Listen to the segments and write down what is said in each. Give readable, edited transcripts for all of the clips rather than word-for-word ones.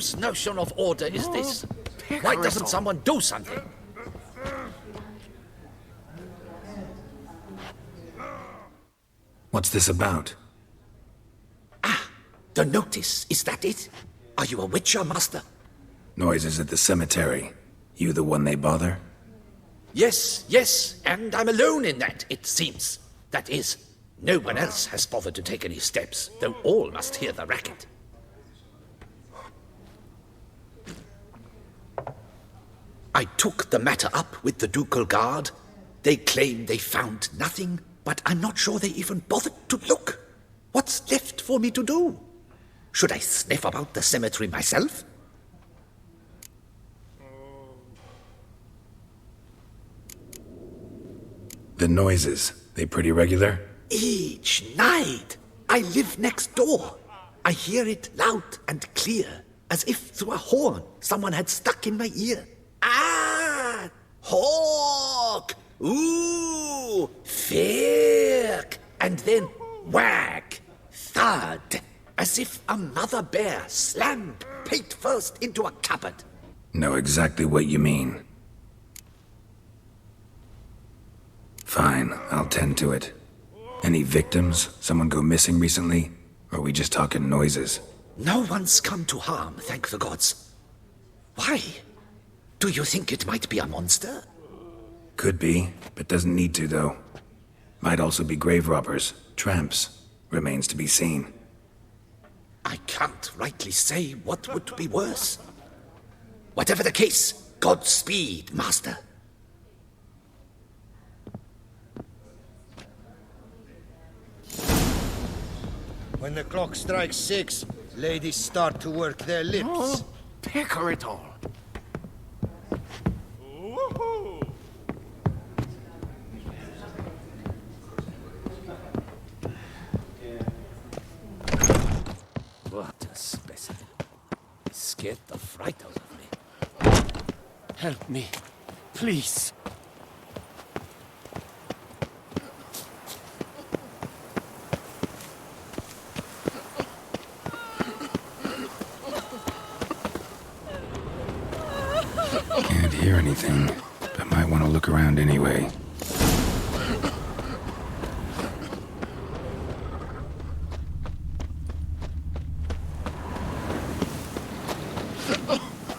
whose notion of order is this? Why doesn't someone do something? What's this about? The notice, is that it? Are you a witcher, master? Noises at the cemetery. You the one they bother? Yes, and I'm alone in that, it seems. That is, no one else has bothered to take any steps, though all must hear the racket. I took the matter up with the ducal guard. They claim they found nothing, but I'm not sure they even bothered to look. What's left for me to do? Should I sniff about the cemetery myself? The noises, they pretty regular? Each night. I live next door. I hear it loud and clear, as if through a horn someone had stuck in my ear. Ah! Hawk! Ooh! Firk! And then whack! Thud! As if a mother bear slammed pate first into a cupboard. Know exactly what you mean. Fine, I'll tend to it. Any victims? Someone go missing recently? Or are we just talking noises? No one's come to harm, thank the gods. Why? Do you think it might be a monster? Could be, but doesn't need to, though. Might also be grave robbers, tramps. Remains to be seen. I can't rightly say what would be worse. Whatever the case, Godspeed, master. When the clock strikes 6, ladies start to work their lips. Oh, pecker it all. What a specimen. He scared the fright out of me. Help me, please. Can't hear anything, but might want to look around anyway.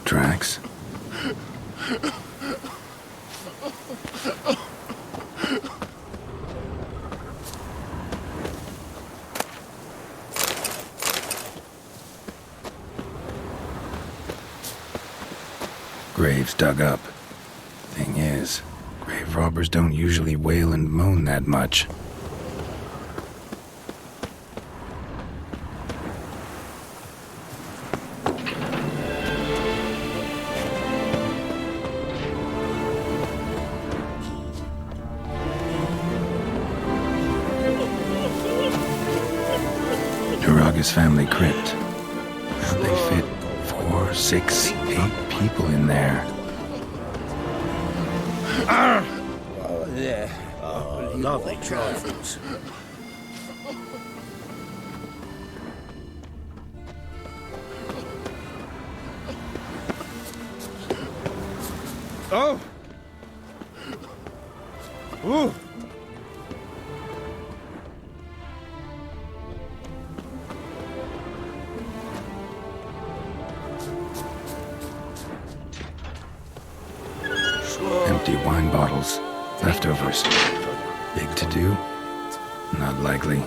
Tracks? Graves dug up. Thing is, grave robbers don't usually wail and moan that much. Duraga's family crypt. How'd they fit 4, 6, 8 people in there? Oh, yeah. Lovely trifles. Oh! Ooh! Empty wine bottles. Leftovers. Big to do? Not likely.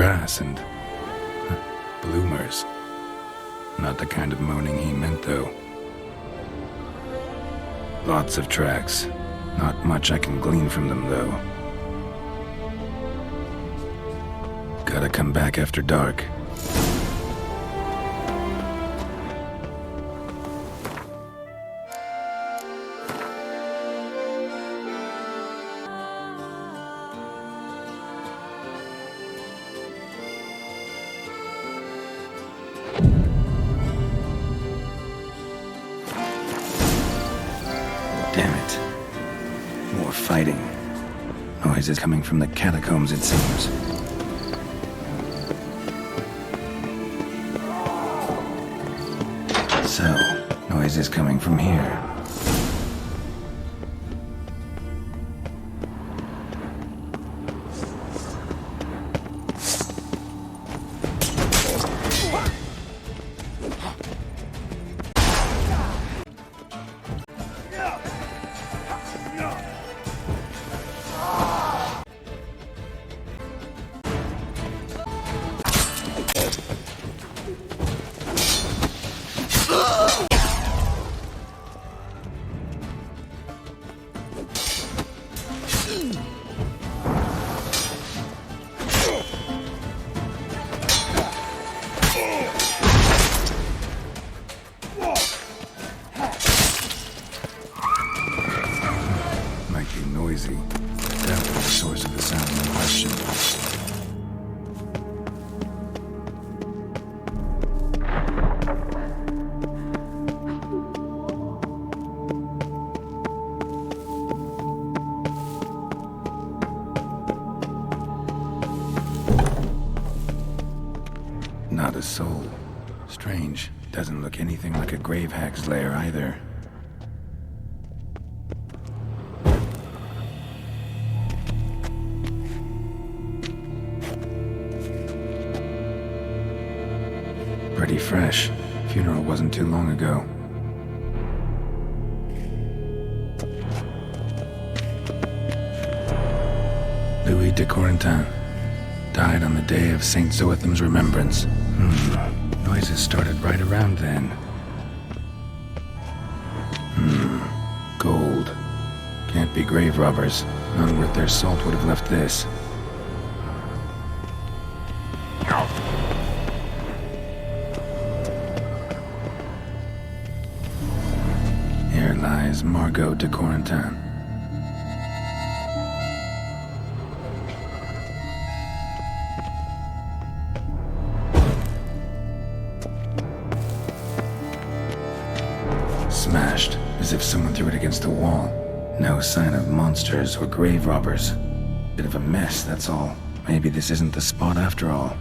grass and bloomers. Not the kind of moaning he meant, though. Lots of tracks. Not much I can glean from them, though. Gotta come back after dark. Damn it. More fighting. Noises coming from the catacombs, it seems. So, noises coming from here. Noisy. That was the source of the sound in question. Not a soul. Strange. Doesn't look anything like a grave hag's lair either. Pretty fresh. Funeral wasn't too long ago. Louis de Corentin died on the day of Saint Zoetham's remembrance. Noises started right around then. Gold. Can't be grave robbers. None worth their salt would have left this. Here lies Margot de Corentin. Smashed, as if someone threw it against the wall. No sign of monsters or grave robbers. Bit of a mess, that's all. Maybe this isn't the spot after all.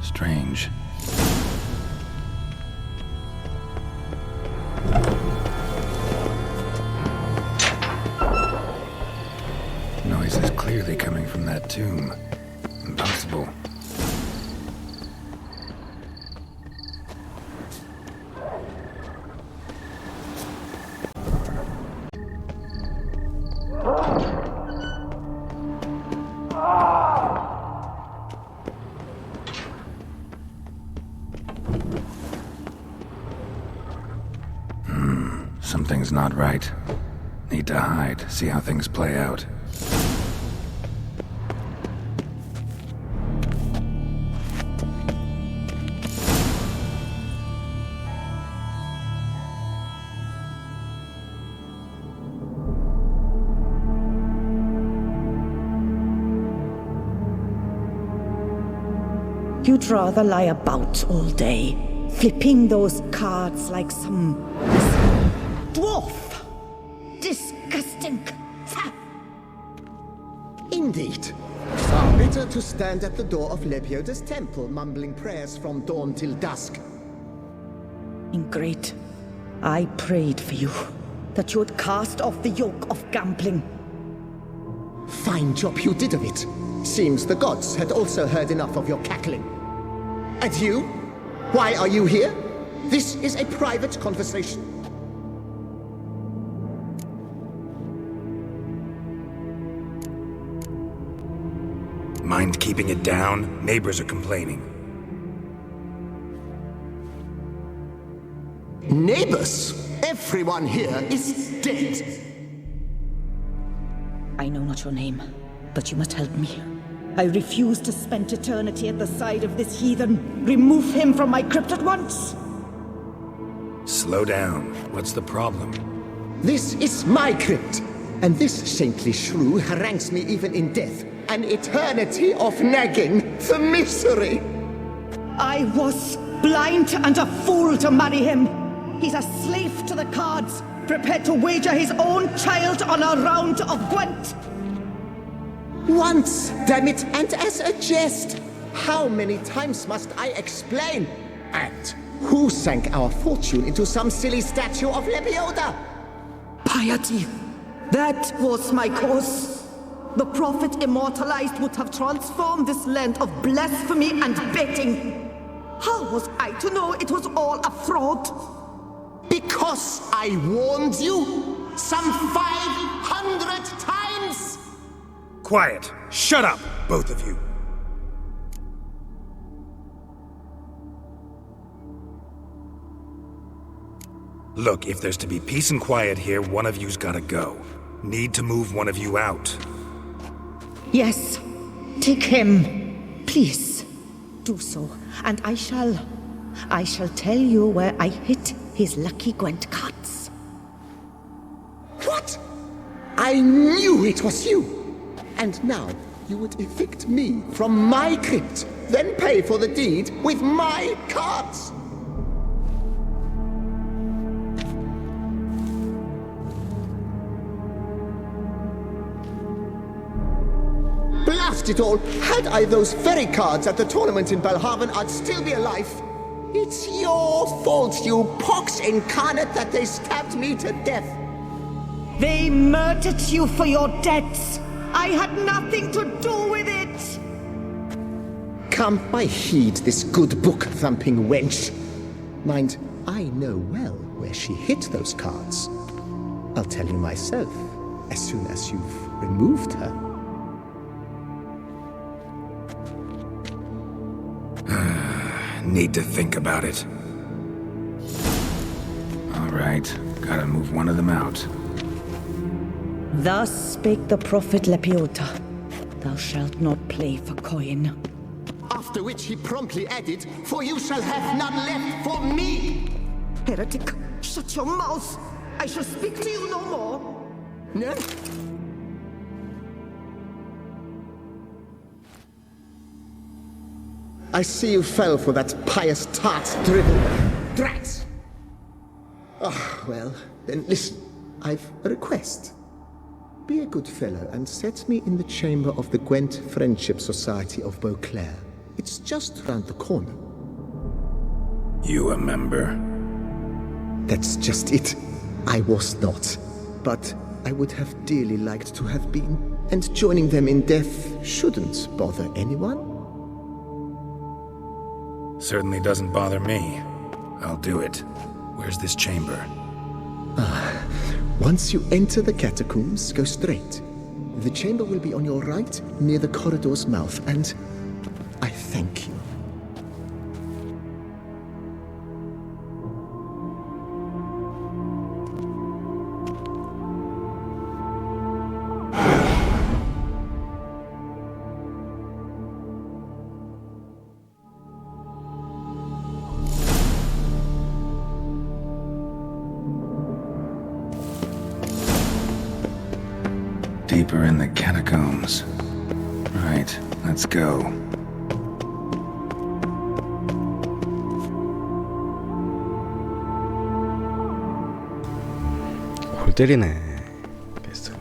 Strange. Noise is clearly coming from that tomb. Impossible. Something's not right. Need to hide, see how things play out. You'd rather lie about all day, flipping those cards like some dwarf. Disgusting. Indeed. Far better to stand at the door of Lebioda's temple, mumbling prayers from dawn till dusk. Ingrate. I prayed for you, that you would cast off the yoke of gambling. Fine job you did of it. Seems the gods had also heard enough of your cackling. And you? Why are you here? This is a private conversation. Mind keeping it down? Neighbors are complaining. Neighbors? Everyone here is dead. I know not your name, but you must help me. I refuse to spend eternity at the side of this heathen. Remove him from my crypt at once! Slow down. What's the problem? This is my crypt, and this saintly shrew harangues me even in death. An eternity of nagging, the misery! I was blind and a fool to marry him. He's a slave to the cards, prepared to wager his own child on a round of Gwent. Once, damn it, and as a jest. How many times must I explain? And who sank our fortune into some silly statue of Lebioda? Piety. That was my cause. The prophet immortalized would have transformed this land of blasphemy and betting. How was I to know it was all a fraud? Because I warned you some 500 times! Quiet! Shut up, both of you! Look, if there's to be peace and quiet here, one of you's gotta go. Need to move one of you out. Yes, take him. Please, do so, and I shall tell you where I hid his lucky Gwent cards. What? I knew it was you! And now you would evict me from my crypt, then pay for the deed with my cards! Blast it all! Had I those very cards at the tournament in Belhaven, I'd still be alive. It's your fault, you pox incarnate, that they stabbed me to death. They murdered you for your debts. I had nothing to do with it. Come, I heed this good book-thumping wench. Mind, I know well where she hid those cards. I'll tell you myself, as soon as you've removed her. Need to think about it. All right, gotta move one of them out. Thus spake the prophet Lepiota. Thou shalt not play for coin. After which he promptly added, "For you shall have none left for me!" Heretic, shut your mouth. I shall speak to you no more. No? I see you fell for that pious tart's drivel. Drats! Ah, well, then listen. I've a request. Be a good fellow and set me in the chamber of the Gwent Friendship Society of Beauclair. It's just round the corner. You a member? That's just it. I was not. But I would have dearly liked to have been. And joining them in death shouldn't bother anyone. Certainly doesn't bother me. I'll do it. Where's this chamber? Once you enter the catacombs, go straight. The chamber will be on your right, near the corridor's mouth, and I thank you. Deeper in the catacombs. Right, let's go. 골 때리네 게스트가.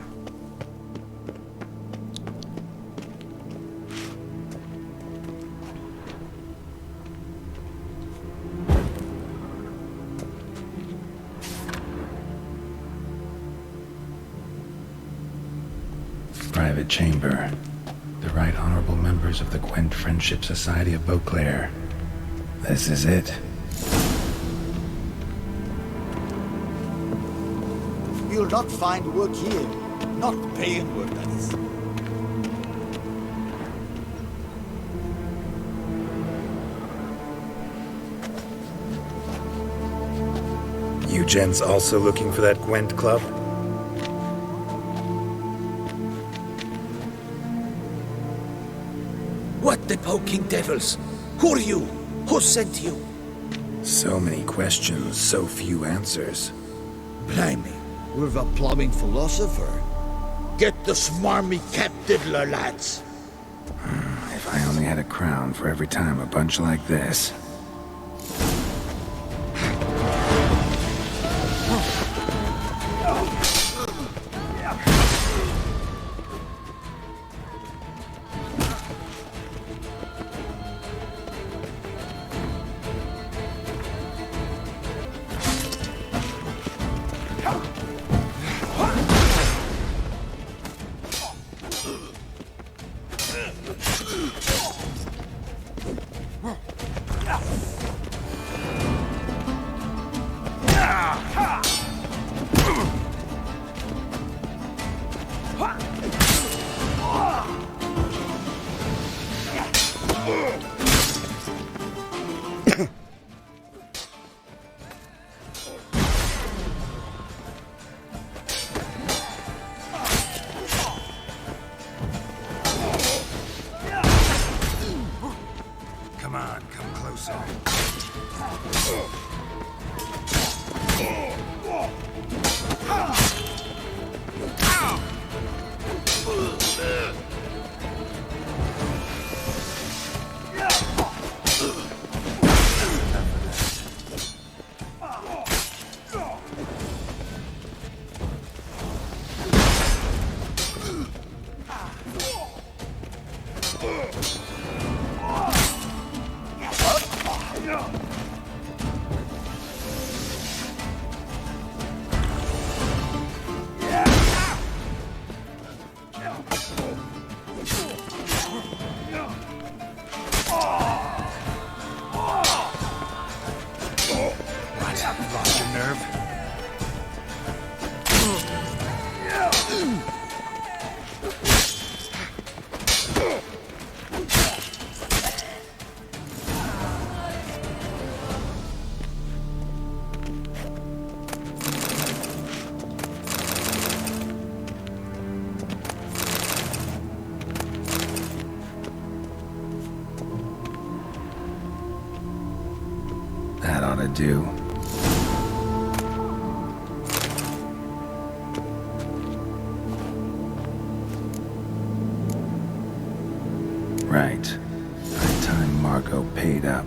Private chamber. The Right Honorable members of the Gwent Friendship Society of Beauclair. This is it. You'll not find work here. Not paying work, that is. You gents also looking for that Gwent club? What the poking devils? Who are you? Who sent you? So many questions, so few answers. Blimey, we're the plumbing philosopher. Get the smarmy cap diddler, lads. If I only had a crown for every time a bunch like this. Come on, come closer. Lost your nerve? That ought to do. Right. By the time Margot paid up.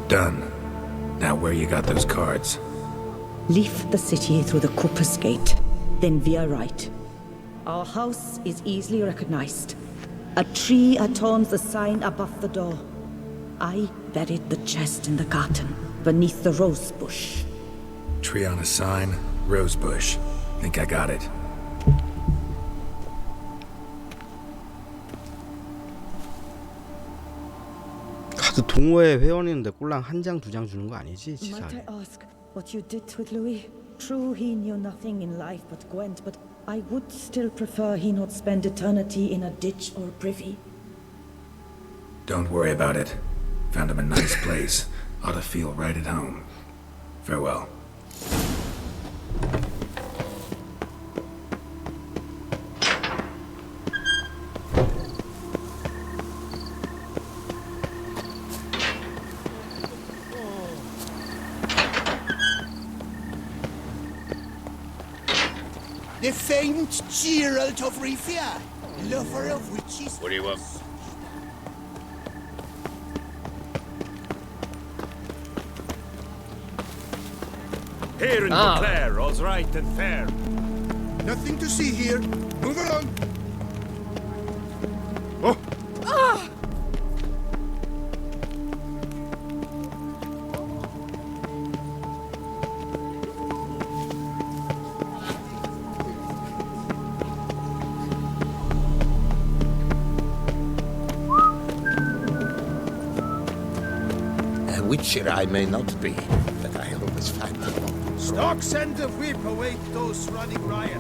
Done. Now where you got those cards? Leave the city through the Cooper's Gate, then veer right. Our house is easily recognized. A tree adorns the sign above the door. I buried the chest in the garden, beneath the rose bush. Tree on a sign, rose bush. Think I got it. 카드 동호회 회원인데 꼴랑 한 장, 두 장 주는 거 아니지? Might I 치사하게. ask what you did with Louis? True, he knew nothing in life but Gwent, but I would still prefer he not spend eternity in a ditch or privy. Don't worry about it. Found him a nice place. Ought to feel right at home. Farewell. The famed Geralt of Rivia, lover of witches. What do you want? Here in Claire, all's right and fair. Nothing to see here. Move along. witcher I may not be, but I always find the moment. Stocks and the whip await those running riot.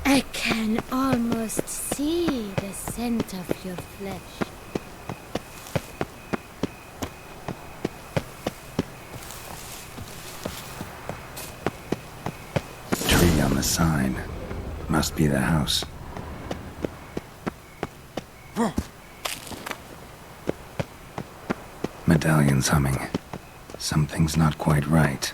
I can almost see the scent of your flesh. Tree on the sign. Must be the house. Medallion's humming. Something's not quite right.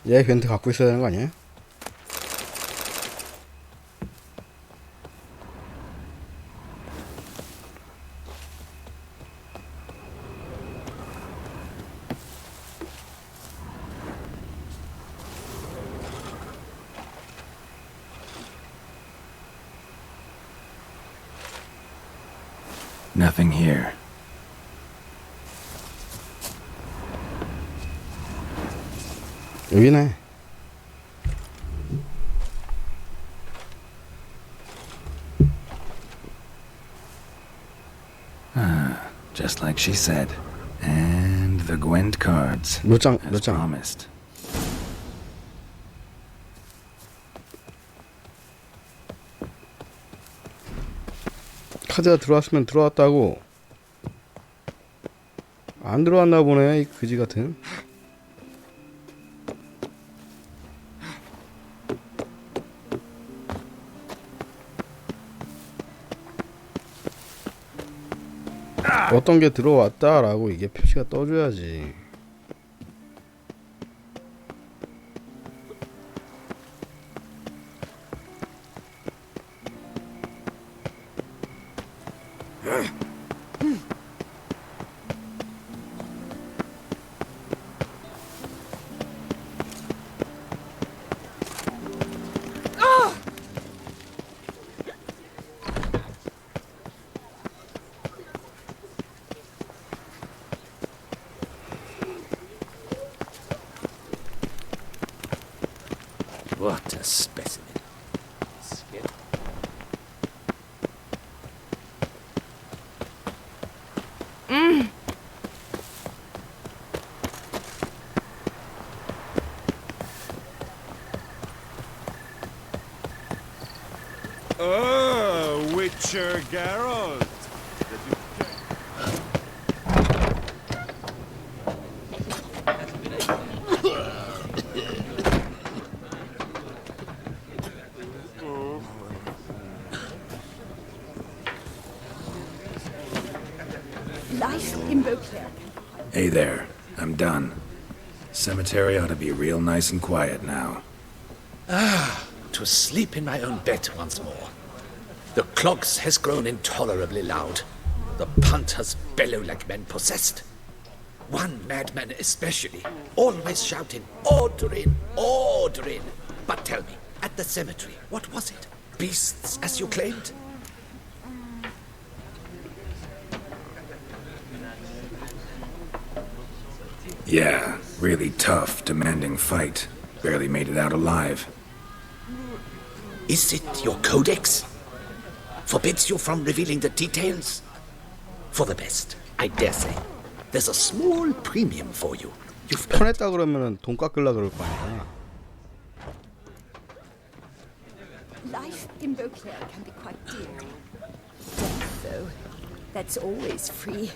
얘 벤트 갖고 있어야 되는 거 아니야? Nothing here. 여기네. Just like she said. And the Gwent cards. 몇 장, as 몇 장? promised. 카드가 들어왔으면 들어왔다고. 안 들어왔나 보네, 이 그지 같은. 어떤 게 들어왔다라고 이게 표시가 떠줘야지. What a specimen. Oh, Witcher Geralt. Hey there, I'm done. Cemetery ought to be real nice and quiet now. To sleep in my own bed once more. The clogs has grown intolerably loud. The punters bellow like men possessed. One madman especially, always shouting, "Order in, order in." But tell me, at the cemetery, what was it? Beasts, as you claimed? Yeah, really tough, demanding fight. Barely made it out alive. Is it your codex? Forbids you from revealing the details? For the best, I dare say. There's a small premium for you. You've earned. 편했다 그러면은 돈 깎으려 그럴 거 아니야. Life in Beauclair can be quite dear. Death, though. That's always free.